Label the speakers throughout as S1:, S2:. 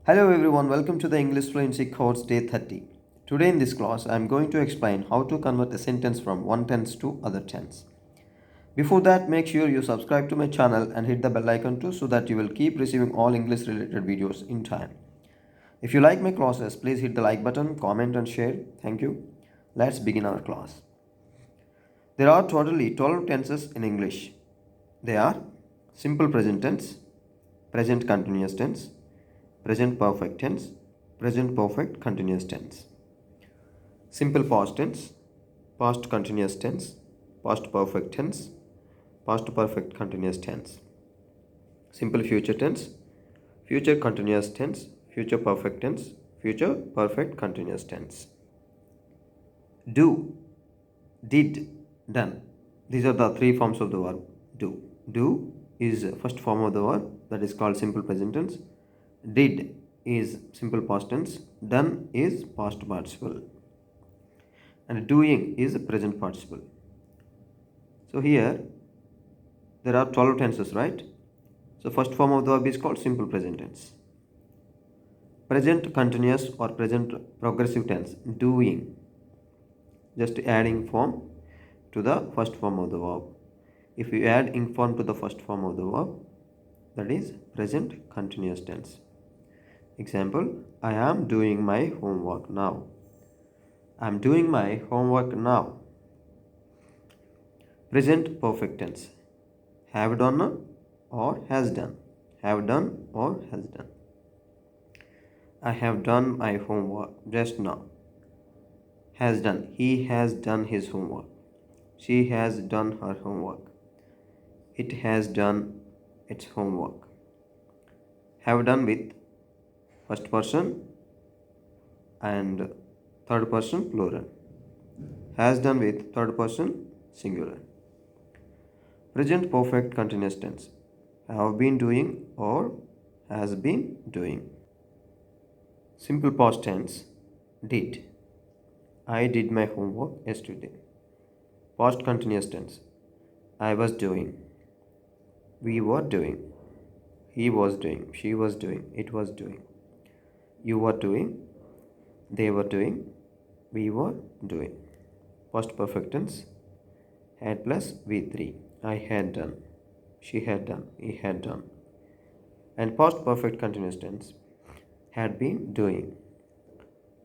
S1: Hello everyone, welcome to the English Fluency Course Day 30. Today in this class, I am going to explain how to convert a sentence from one tense to other tense. Before that, make sure you subscribe to my channel and hit the bell icon too so that you will keep receiving all English related videos in time. If you like my classes, please hit the like button, comment and share. Thank you. Let's begin our class. There are totally 12 tenses in English. They are simple present tense, present continuous tense, present perfect tense, present perfect continuous tense, simple past tense, past continuous tense, past perfect tense, past perfect continuous tense, simple future tense, future continuous tense, future perfect tense, future perfect continuous tense. Do, did, done. These are the three forms of the verb do. Do is first form of the verb, that is called simple present tense. Did is simple past tense. Done is past participle. And doing is present participle. So here there are 12 tenses, right? So first form of the verb is called simple present tense. Present continuous or present progressive tense, doing. Just adding form to the first form of the verb. If you add ing form to the first form of the verb, that is present continuous tense. Example, I am doing my homework now. I am doing my homework now. Present perfect tense. Have done or has done. Have done or has done. I have done my homework just now. Has done. He has done his homework. She has done her homework. It has done its homework. Have done with first person and third person plural. Has done with third person singular. Present perfect continuous tense. Have been doing or has been doing. Simple past tense. Did. I did my homework yesterday. Past continuous tense. I was doing. We were doing. He was doing. She was doing. It was doing. You were doing. They were doing. We were doing. Past perfect tense. Had plus V3. I had done. She had done. He had done. And past perfect continuous tense. Had been doing.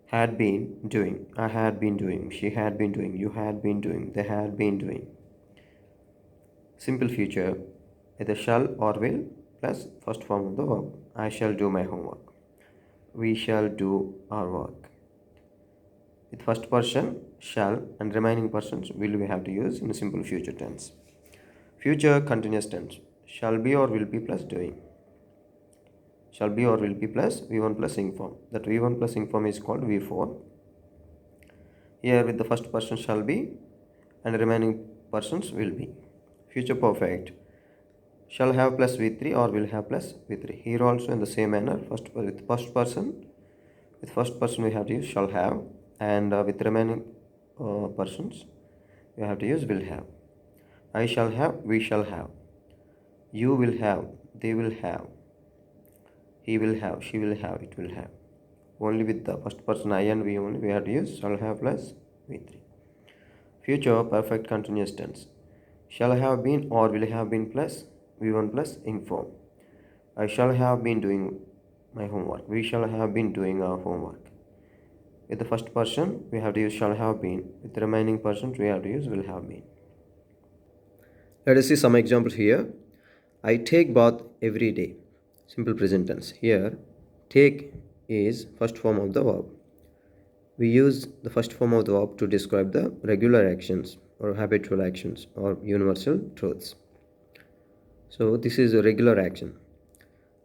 S1: Had been doing. I had been doing. She had been doing. You had been doing. They had been doing. Simple future. Either shall or will plus first form of the verb. I shall do my homework. We shall do our work. With first person shall and remaining persons will we have to use in a simple future tense. Future continuous tense. Shall be or will be plus doing. Shall be or will be plus V1 plus ing form. That V1 plus ing form is called V4. Here with the first person shall be and remaining persons will be. Future perfect. Shall have plus V3 or will have plus V3. Here also in the same manner, with first person we have to use shall have, and with remaining persons we have to use will have. I shall have, we shall have. You will have, they will have. He will have, she will have, it will have. Only with the first person I and we only we have to use shall have plus V3. Future perfect continuous tense. Shall have been or will have been plus V1 plus ing form. I shall have been doing my homework. We shall have been doing our homework. With the first person, we have to use shall have been. With the remaining persons, we have to use will have been. Let us see some examples here. I take bath every day. Simple present tense. Here, take is first form of the verb. We use the first form of the verb to describe the regular actions or habitual actions or universal truths. So this is a regular action.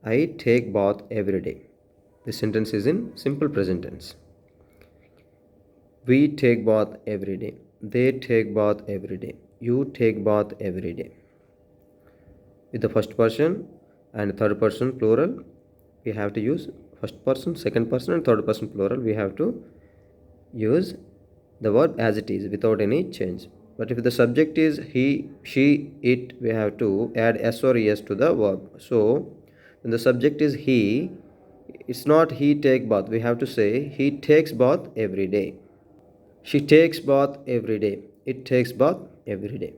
S1: I take bath every day. This sentence is in simple present tense. We take bath every day. They take bath every day. You take bath every day. With the first person and third person plural, we have to use first person, second person and third person plural. We have to use the verb as it is without any change. But if the subject is he, she, it, we have to add s or es to the verb. So when the subject is he, It's not he take bath. We have to say he takes bath every day. She takes bath every day. It takes bath every day.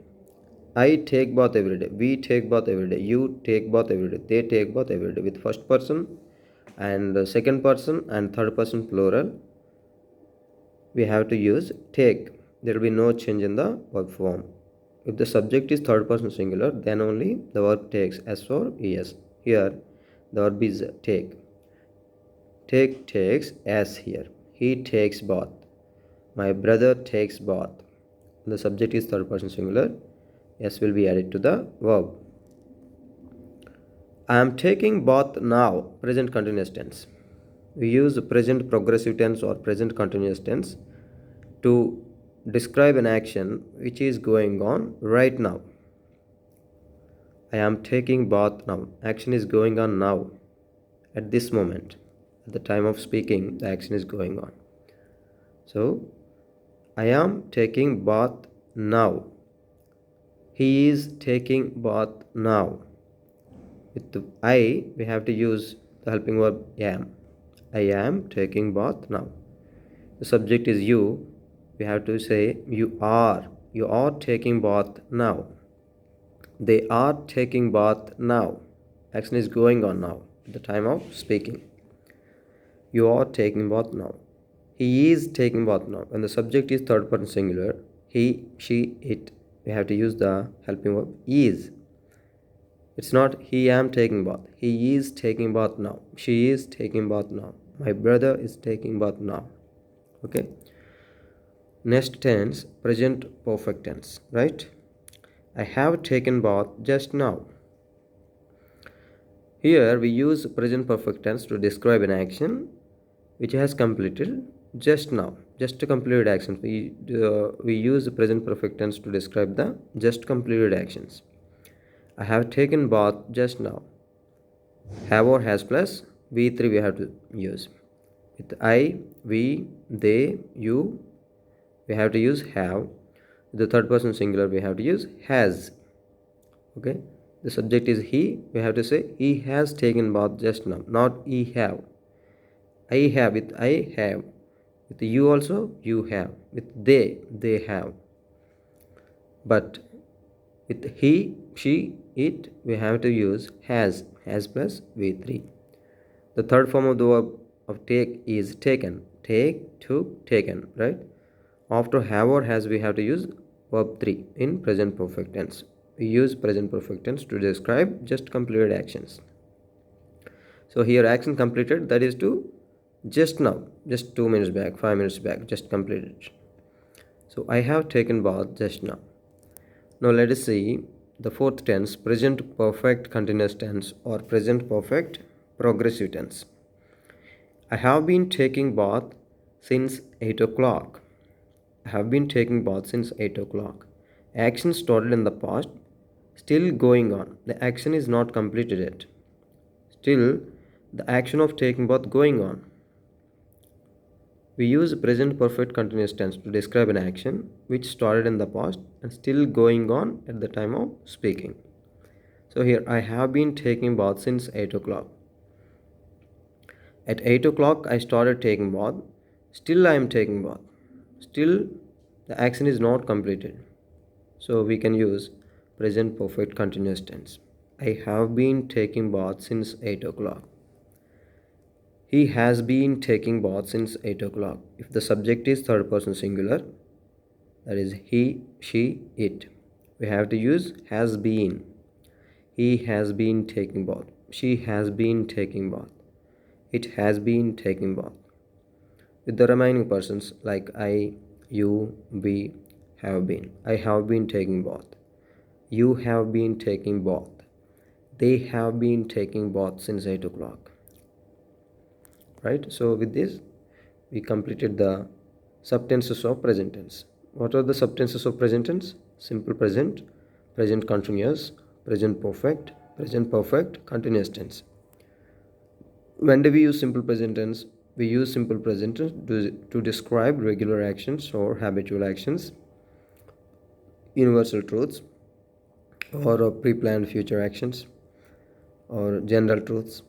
S1: I take bath every day. We take bath every day. You take bath every day. They take bath every day. With first person and second person and third person plural, we have to use take. There will be no change in the verb form. If the subject is third person singular, then only the verb takes S or ES. Here, the verb is take. Take takes S here. He takes bath. My brother takes bath. The subject is third person singular. S will be added to the verb. I am taking bath now. Present continuous tense. We use present progressive tense or present continuous tense to describe an action which is going on right now. I am taking bath now. Action is going on now. At this moment. At the time of speaking, the action is going on. So, I am taking bath now. He is taking bath now. With the I, we have to use the helping verb am. I am taking bath now. The subject is you. We have to say you are. You are taking bath now. They are taking bath now. Action is going on now at the time of speaking. You are taking bath now. He is taking bath now. When the subject is third person singular, he, she, it, we have to use the helping verb is. It's not he am taking bath. He is taking bath now. She is taking bath now. My brother is taking bath now. Okay. Next tense, present perfect tense, right? I have taken bath just now. Here we use present perfect tense to describe an action which has completed just now. Just completed actions. We use present perfect tense to describe the just completed actions. I have taken bath just now. Have or has plus V3 we have to use. With I, we, they, you, we have to use have. With the third person singular, we have to use has. Okay. The subject is he. We have to say he has taken bath just now, not he have. I have. With I have. With you also, you have. With they have. But with he, she, it, we have to use has plus V3. The third form of the verb of take is taken. Take, took, taken, right? After have or has, we have to use verb 3 in present perfect tense. We use present perfect tense to describe just completed actions. So here action completed, that is to just now, just 2 minutes back, 5 minutes back, just completed. So I have taken bath just now. Now let us see the fourth tense, present perfect continuous tense or present perfect progressive tense. I have been taking bath since 8 o'clock. I have been taking bath since 8 o'clock. Action started in the past, still going on. The action is not completed yet. Still, the action of taking bath going on. We use present perfect continuous tense to describe an action which started in the past and still going on at the time of speaking. So here, I have been taking bath since 8 o'clock. At 8 o'clock, I started taking bath. Still, I am taking bath. Still, the action is not completed. So we can use present perfect continuous tense. I have been taking bath since 8 o'clock. He has been taking bath since 8 o'clock. If the subject is third person singular, that is he, she, it, we have to use has been. He has been taking bath. She has been taking bath. It has been taking bath. With the remaining persons like I, you, we have been. I have been taking bath. You have been taking bath. They have been taking bath since 8 o'clock. Right? So with this, we completed the subtenses of present tense. What are the subtenses of present tense? Simple present, present continuous, present perfect, continuous tense. When do we use simple present tense? We use simple present tense to describe regular actions or habitual actions, universal truths, or pre-planned future actions, or general truths.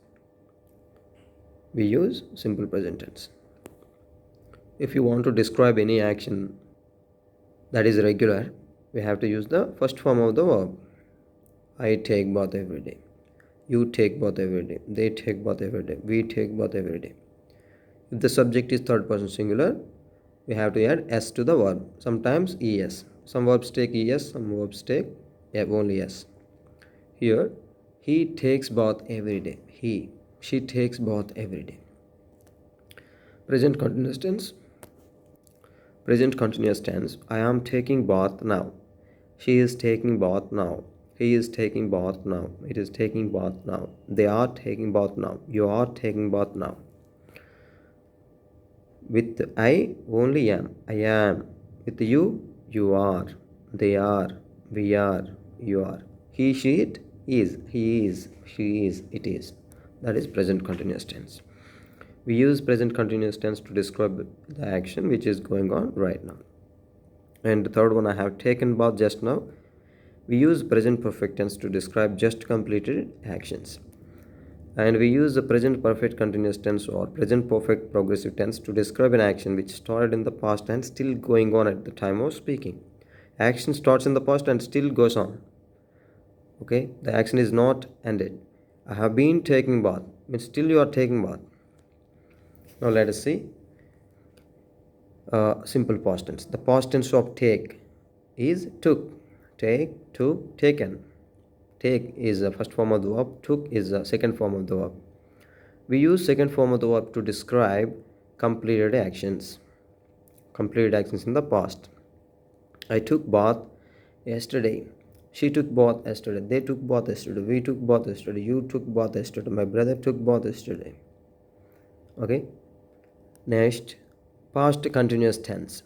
S1: we use simple present tense. If you want to describe any action that is regular, we have to use the first form of the verb. I take bath every day. You take bath every day. They take bath every day. We take bath every day. If the subject is third person singular, we have to add s to the verb. Sometimes es. Some verbs take es, some verbs take only s. Here, he takes bath every day. She takes bath every day. Present continuous tense. Present continuous tense. I am taking bath now. She is taking bath now. He is taking bath now. It is taking bath now. They are taking bath now. You are taking bath now. With I, only am. I am. With you, you are. They are. We are. You are. He, she, it is. He is. She is. It is. That is present continuous tense. We use present continuous tense to describe the action which is going on right now. And the third one, I have taken bath just now. We use present perfect tense to describe just completed actions. And we use the present perfect continuous tense or present perfect progressive tense to describe an action which started in the past and still going on at the time of speaking. Action starts in the past and still goes on. Okay, the action is not ended. I have been taking bath means still you are taking bath. Now let us see simple past tense. The past tense of take is took. Take, took, taken. Take is the first form of the verb. Took is the second form of the verb. We use second form of the verb to describe completed actions. Completed actions in the past. I took bath yesterday. She took bath yesterday. They took bath yesterday. We took bath yesterday. You took bath yesterday. My brother took bath yesterday. Okay. Next, past continuous tense.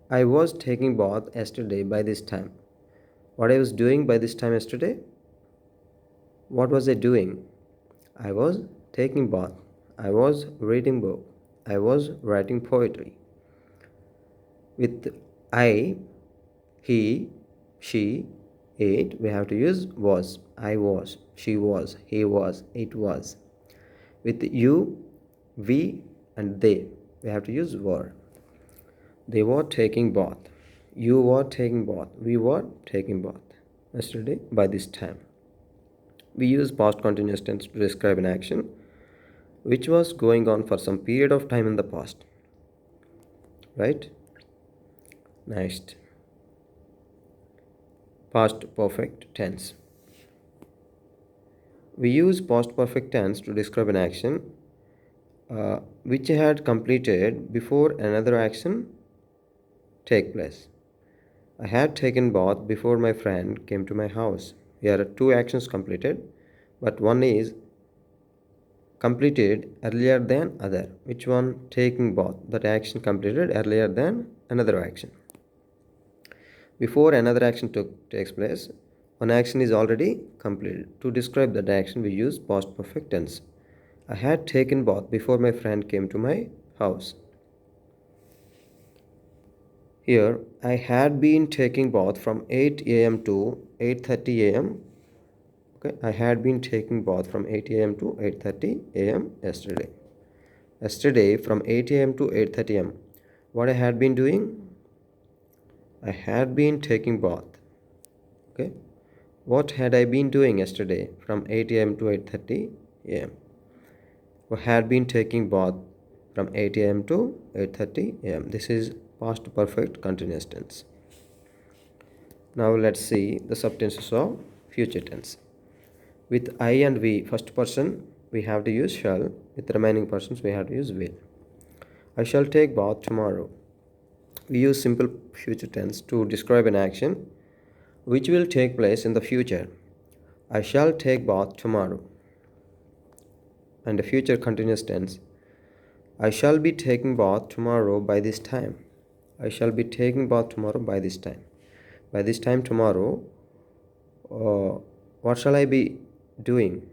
S1: I was taking bath yesterday by this time. What I was doing by this time yesterday? What was I doing? I was taking bath. I was reading book. I was writing poetry. With I, he, she, it, we have to use was. I was, she was, he was, it was. With you, we, and they, we have to use were. They were taking bath. You were taking bath. We were taking bath yesterday by this time. We use past continuous tense to describe an action which was going on for some period of time in the past. Right? Next. Past perfect tense. We use past perfect tense to describe an action which had completed before another action take place. I had taken bath before my friend came to my house. Here are two actions completed, but one is completed earlier than other. Which one? Taking bath. That action completed earlier than another action. Before another action takes place, one action is already completed. To describe that action, we use past perfect tense. I had taken bath before my friend came to my house. Here, I had been taking bath from 8 a.m. to 8:30 a.m. Okay, I had been taking bath from 8 a.m. to 8:30 a.m. yesterday. Yesterday, from 8 a.m. to 8:30 a.m. What I had been doing? I had been taking bath. Okay, what had I been doing yesterday from 8 a.m. to 8:30 a.m.? I had been taking bath from 8 a.m. to 8:30 a.m. This is past perfect continuous tense. Now let's see the subtenses of future tense. With I and we, first person, we have to use shall. With remaining persons, we have to use will. I shall take bath tomorrow. We use simple future tense to describe an action which will take place in the future. I shall take bath tomorrow. And the future continuous tense. I shall be taking bath tomorrow by this time. I shall be taking bath tomorrow by this time. By this time tomorrow, what shall I be doing?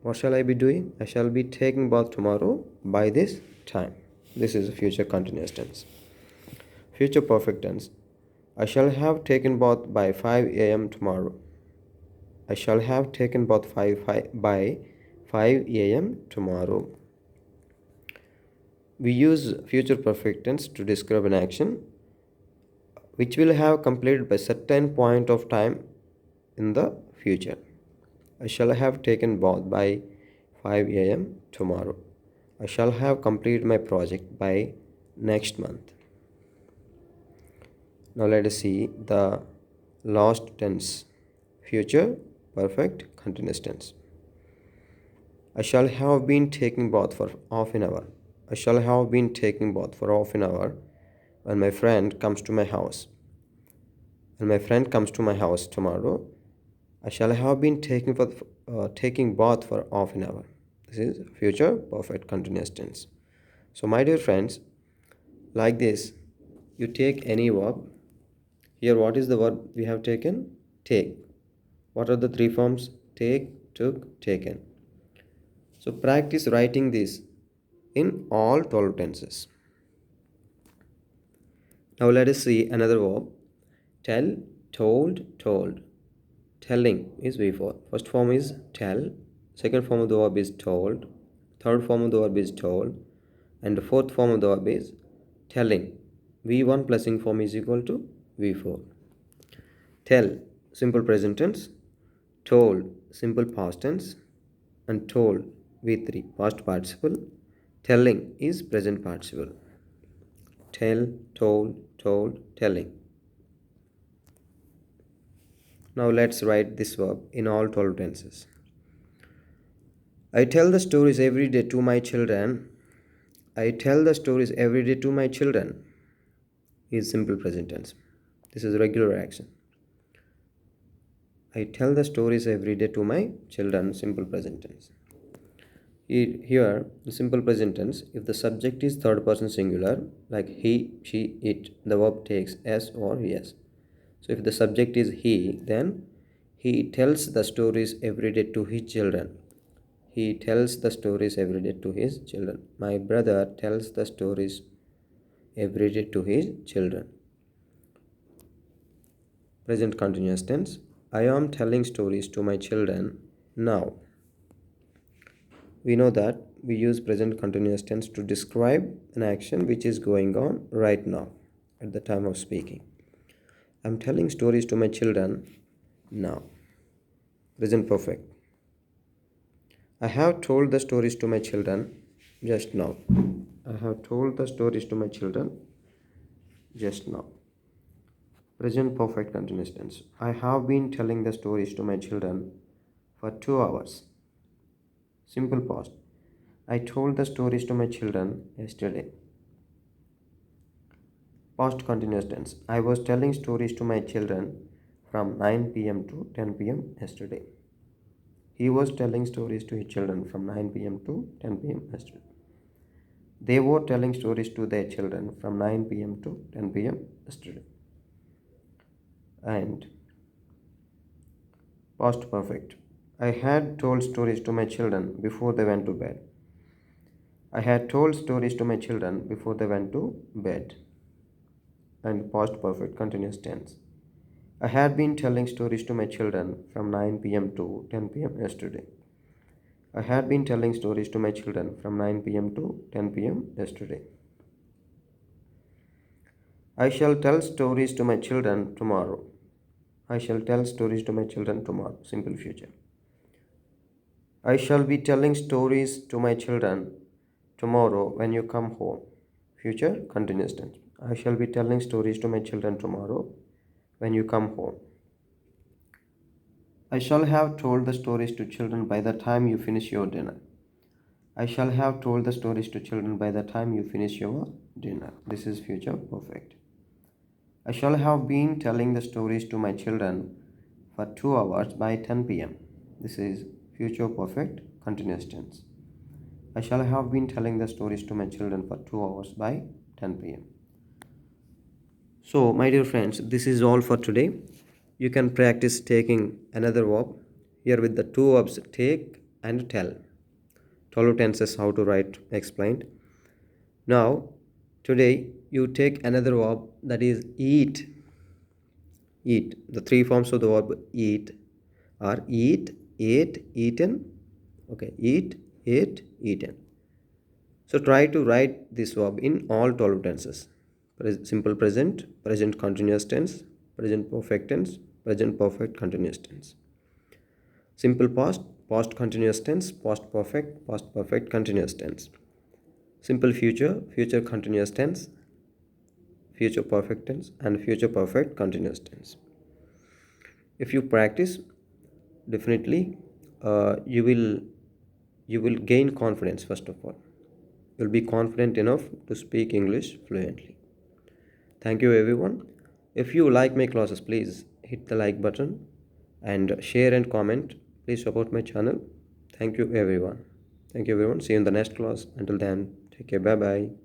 S1: What shall I be doing? I shall be taking bath tomorrow by this time. This is a future continuous tense. Future perfect tense. I shall have taken bath by 5 a.m. tomorrow. I shall have taken bath by 5 a.m. tomorrow. We use future perfect tense to describe an action which will have completed by certain point of time in the future. I shall have taken bath by 5 a.m. tomorrow. I shall have completed my project by next month. Now let us see the last tense. Future perfect continuous tense. I shall have been taking bath for half an hour. I shall have been taking bath for half an hour when my friend comes to my house. When my friend comes to my house tomorrow, I shall have been taking bath for half an hour. This is future perfect continuous tense. So, my dear friends, like this, you take any verb. Here, what is the verb we have taken? Take. What are the three forms? Take, took, taken. So, practice writing this in all 12 tenses. Now, let us see another verb. Tell, told, told. Telling is V4. First form is tell. Second form of the verb is told. Third form of the verb is told. And the fourth form of the verb is telling. V1 plus ing form is equal to V4. Tell, simple present tense. Told, simple past tense. And told, V3, past participle. Telling is present participle. Tell, told, telling. Now let's write this verb in all 12 tenses. I tell the stories every day to my children. I tell the stories every day to my children is simple present tense. This is regular action. I tell the stories every day to my children, simple present tense. Here, simple present tense, if the subject is third person singular, like he, she, it, the verb takes s or yes. So if the subject is he, then he tells the stories every day to his children. He tells the stories every day to his children. My brother tells the stories every day to his children. Present continuous tense. I am telling stories to my children now. We know that we use present continuous tense to describe an action which is going on right now at the time of speaking. I am telling stories to my children now. Present perfect. I have told the stories to my children just now. I have told the stories to my children just now. Present perfect continuous tense. I have been telling the stories to my children for 2 hours. Simple past. I told the stories to my children yesterday. Past continuous tense. I was telling stories to my children from 9 pm to 10 pm yesterday. He was telling stories to his children from 9 pm to 10 pm yesterday. They were telling stories to their children from 9 pm to 10 pm yesterday. And past perfect. I had told stories to my children before they went to bed. I had told stories to my children before they went to bed. And past perfect continuous tense. I had been telling stories to my children from 9 pm to 10 pm yesterday. I had been telling stories to my children from 9 pm to 10 pm yesterday. I shall tell stories to my children tomorrow. I shall tell stories to my children tomorrow. Simple future. I shall be telling stories to my children tomorrow when you come home. Future continuous tense. I shall be telling stories to my children tomorrow when you come home. I shall have told the stories to children by the time you finish your dinner. I shall have told the stories to children by the time you finish your dinner. This is future perfect. I shall have been telling the stories to my children for 2 hours by 10 pm. This is future perfect continuous tense. I shall have been telling the stories to my children for 2 hours by 10 pm. So, my dear friends, this is all for today. You can practice taking another verb here with the two verbs take and tell. 12 tenses how to write explained. Now, today you take another verb that is eat. Eat. The three forms of the verb eat are eat, ate, eaten. Okay, eat, ate, eaten. So try to write this verb in all 12 tenses. Simple present, present continuous tense, present perfect tense, present perfect continuous tense. Simple past, past continuous tense, past perfect continuous tense. Simple future, future continuous tense, future perfect tense, and future perfect continuous tense. If you practice, definitely you will gain confidence. First of all, you'll be confident enough to speak English fluently. Thank you, everyone. If you like my classes, please hit the like button and share and comment. Please support my channel. Thank you, everyone. Thank you, everyone. See you in the next class. Until then, take care. Bye bye.